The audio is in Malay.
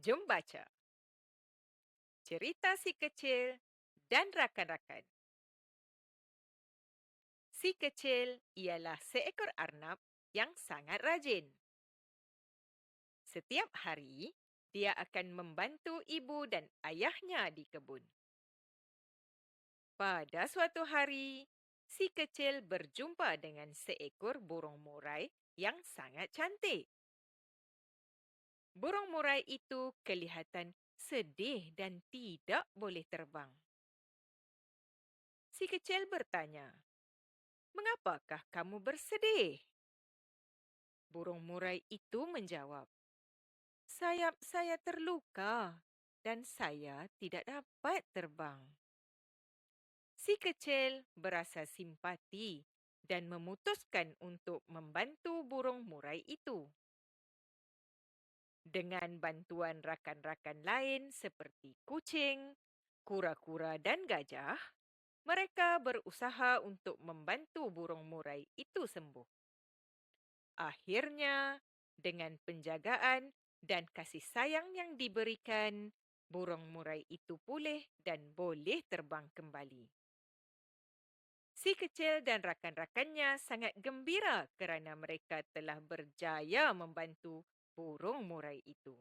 Jom baca cerita si kecil dan rakan-rakan. Si kecil ialah seekor arnab yang sangat rajin. Setiap hari, dia akan membantu ibu dan ayahnya di kebun. Pada suatu hari, si kecil berjumpa dengan seekor burung murai yang sangat cantik. Burung murai itu kelihatan sedih dan tidak boleh terbang. Si kecil bertanya, "Mengapakah kamu bersedih?" Burung murai itu menjawab, "Sayap saya terluka dan saya tidak dapat terbang." Si kecil berasa simpati dan memutuskan untuk membantu burung murai itu. Dengan bantuan rakan-rakan lain seperti kucing, kura-kura dan gajah, mereka berusaha untuk membantu burung murai itu sembuh. Akhirnya, dengan penjagaan dan kasih sayang yang diberikan, burung murai itu pulih dan boleh terbang kembali. Si kecil dan rakan-rakannya sangat gembira kerana mereka telah berjaya membantu burung murai itu.